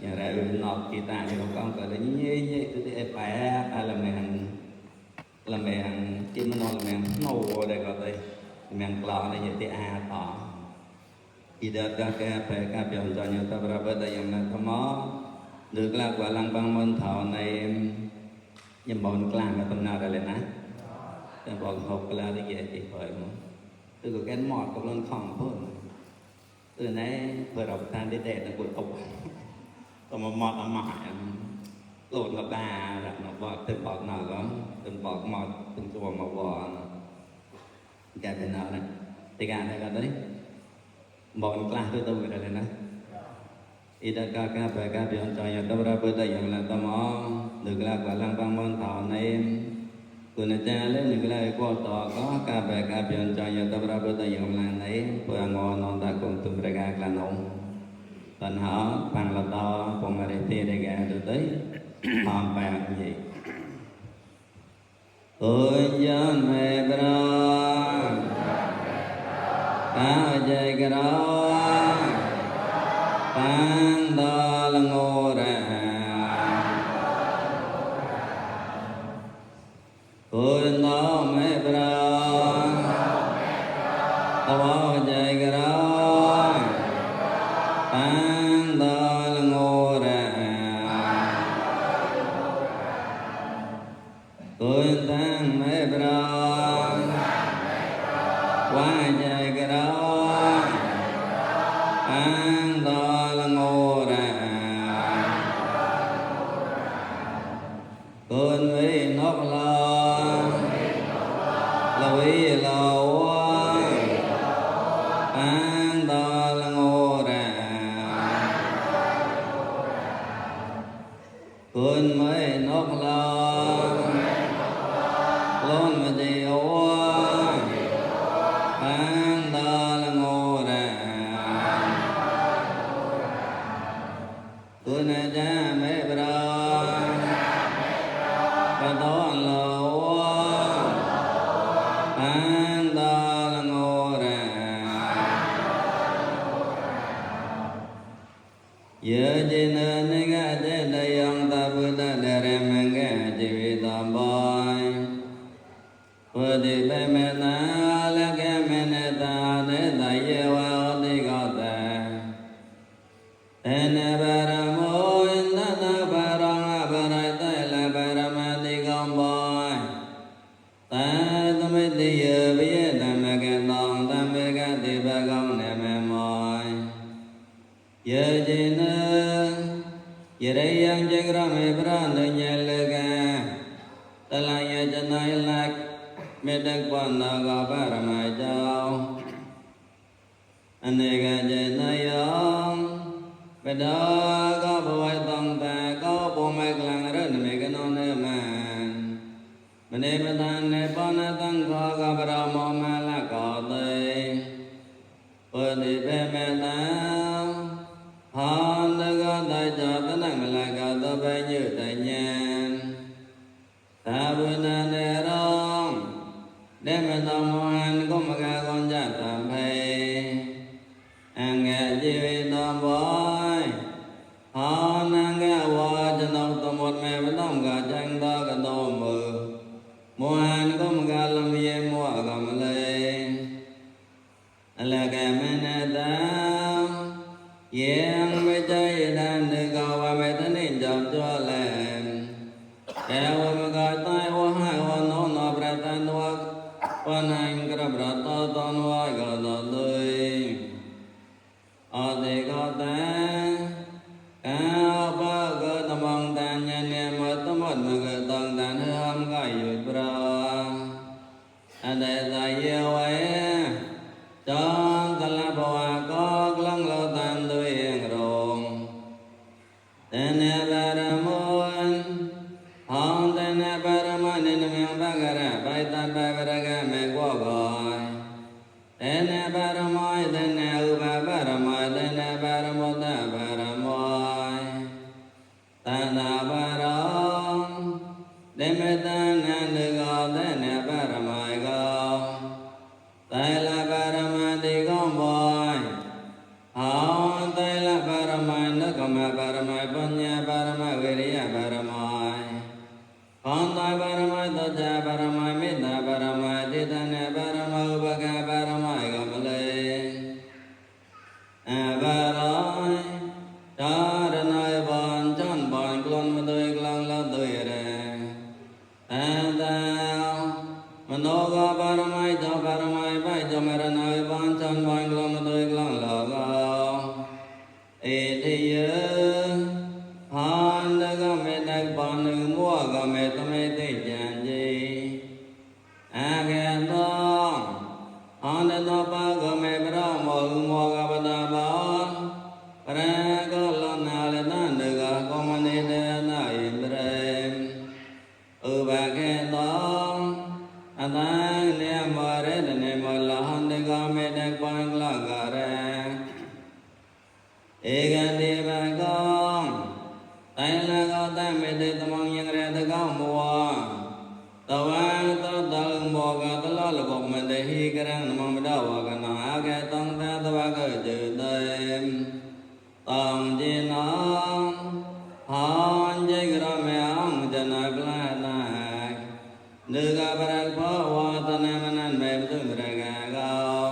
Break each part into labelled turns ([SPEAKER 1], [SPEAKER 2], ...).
[SPEAKER 1] nhà ra nọt kita thì con gọi là nhẹ thì phải là mèn chim nó là mèn nô đây gọi đây mèn cò này như thế tỏ khi đó cái phải cái biểu cho nhiều ta ra bên đây là thầm mó được là quả lăng băng môn thọ này nhầm bọn clang là tầm nào đây lên áแต่บอกเขาเวลาที่แกจีบไปมั้งคือแกนหมอดกับเรื่องของเพิ่มtừ nãy vừa đọc than để đẹp là của tục còn một mọt ở mỏi lột là bà là nó bọt từng bọt nào đó từng bọt mọt từng chùa mà bọt cái thế nào này thì cái này là đấy bọt là tôi vậy đây này ít các bài các biểu cho nhà tôi ra bữa đây là tôi mò được là quả lăng băng môn thọ này của nhà cha lấy những cái qua tỏ có các bài các biểu cho nhà tôi ra bữa đây là này vừa ngon non ta cùng tụi đại ca là nông tận họ bằng là to cùng mà để tiền đại ca được tới hòm bạc gì ôi dân mẹ bro ta dây cái đó tan đó là ngô ra ôi nó mẹ bro ta bỏ dây cái đó tan đó là ngô ra ôi tan mẹ bro qua dây cái đó tan đó là ngô ra con với nóc lo là vì lâu tan đó là ngô ra con mới nóc lo luôn mà điều tan đó là ngô ra con này cha mẹ bro và đó là tan đó là ngô ra giờ chỉ nên nghe trên đây ông ta vừa đã để em nghe chỉ vì tạm bơi vừa đi về mẹ ta lấy cái mẹ ta để tại yêu ao đi gọi ta tên bà ra môi ta bà ra bà ra tay là bà ra mà đi con bơi ta mới đi giờ biết là mẹ cái lòng ta mới cái đi bà con nè mẹ mỏi giờ chỉ nữa giờ đây anh chỉ ra mẹ bà nơi nhà lừa ta lại nhà chân này là mẹ đất quan nào có bà ra mà cháu anh này cái chân này ông bây giờ có bộ ai tông ta có bộ mai làng rất là mấy cái non này mà mình em ta này bao nhiêu tăng có bà ra mò mà là có đây bởi thì bé mẹ ta họ đã có tay cho tất năng là có tôi phải như tại nhà ta vui na nè đó để mà tao mua ăn có mà cả con cha tạm hay ăn nghe chỉ vì tao bói họ năng nghe qua cho nó tao một mẹ vẫn tao cả tranh tao cả tao mờ mua ăn có mà cả làm gì mua cầm lên là cái mẹ nè tao yên với chơi đàn được cầu và mẹ ta nên chọn cho làm kéo mà gọi tay hoa hai hoa nó bạc tan hoa hoa hành cái bạc to to hoa gọi là tươi ở đây có ta cao ba cái tầm bằng tan nhà nhà mà tầm một mà cái tầng tan hâm cái dụt bra ở đây tại yêu ấy cho ta là bò có lăng lo tan tươi yên rồng နကမပါရမပညာပါရမဝိရိယပါရမခန္ဓာပါရမသောတာပါရမမေတ္တာပါရမတေတနာပါရမဥပကပါရမကမလေအဘာရောဒါရဏယဘံချန်ဘံကလွန်မသွေကလံလသွေရအတံမနောကပါရမိုက်သောပါရမိုက်ပိုက်သောမရဏယဘံချန်ဘံကလွန်မသွေကလံလောကောဧတိယဟာနဂမေတ္တဘာနုမောကမေသမေတိကြံကြီးအကေသောအာနတောပါကမေပရမောမောကပတဘာပရကလနာလနန္တကကောမနေတနာဣန္ဒရေဥပကေသောအတံနေမောရတနေမောလဟန္တကမေတ္တပံကလကရေဧကံဒီဘကောတိုင်လကောတမေတ္တသမံယံရတကောမောတဝံသောတံမောကတလလဘောမတဟိကရံနမမဒဝကနာအကေတံသတဝကကျေတေတံจินาဟံဂျေကရမေအောင်ဇနကလနာနေကပရဘောဝတနမနမေတုမရကကော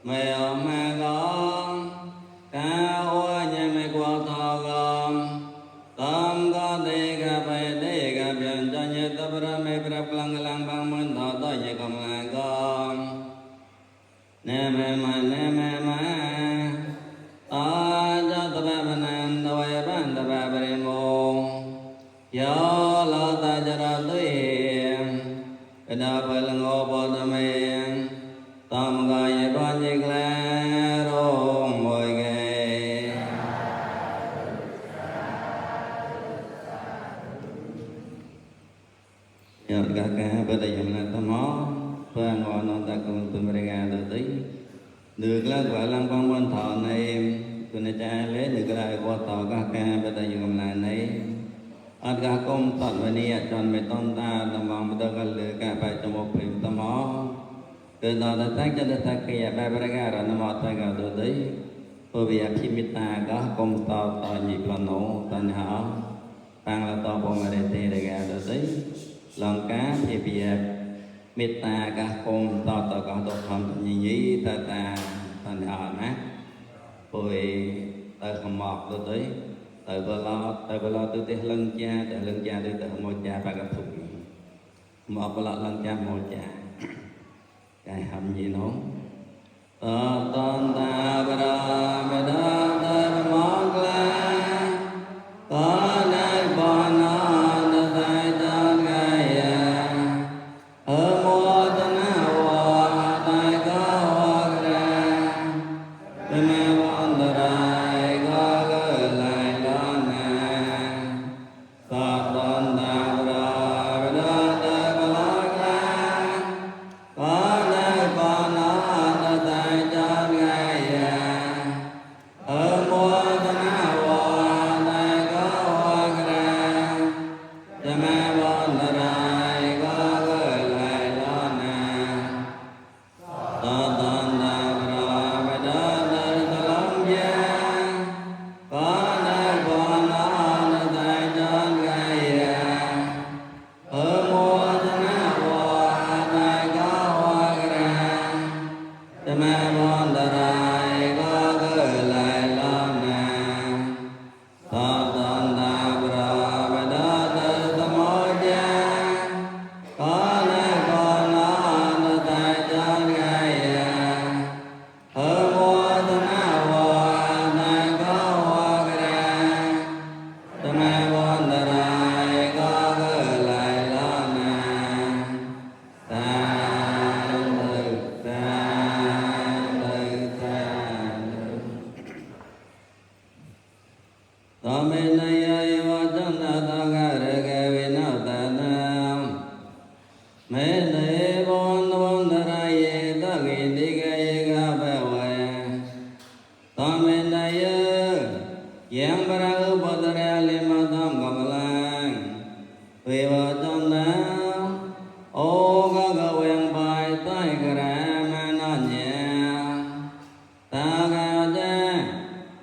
[SPEAKER 1] မေယောမေကောကာဝညမေကောသောကောသံဃာတေကပေတေကပြန်ဇညေတပရမေပရပလံကလံဘံမန္တောတောယေကမလံကောနေမေမနေမေမအာဇတဗဗနံတဝေဗန္တဗပရိမောယောလောတจရတုေကနာပလငောဘောတမေသံဃာယေပညေကလရောမွေကေယောကကပတယမနတမောပံငောနတကုံသူမရဂတတိนึกแล้วว่าลังปังวันถอนในคุณอาจารย์เลยนึกอะไรก็ต่อก็แกไปแต่อยู่กำลังในอัดกากมตัดวันนี้จนไม่ต้องตาตมองไปตะกันเลยแกไปจมูกพิมตมอเกิดตอนนั้นจะได้ตะเกียบไปประกาศนมอตะกันตัวนี้ผู้วิญพิมิตาก็กมต่อหยิบละโนตันหาฟังละต่อพมาได้ตีได้กันตัวนี้ลองการพิเบียមេត្តាកាគមតតកោតខំញញីតតាតណ្ហាណាពុយទៅខមកទៅទៅបឡទៅទេលឹងចាទៅលឹងចាទៅទៅមកចាបកធុកមកបឡលឹងចាមកចាកាយហំញីនោះតតនតាបរមេដាតរមកលាកណៃបណានតៃតកាយ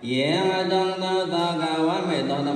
[SPEAKER 1] Yang သောကဝမေသော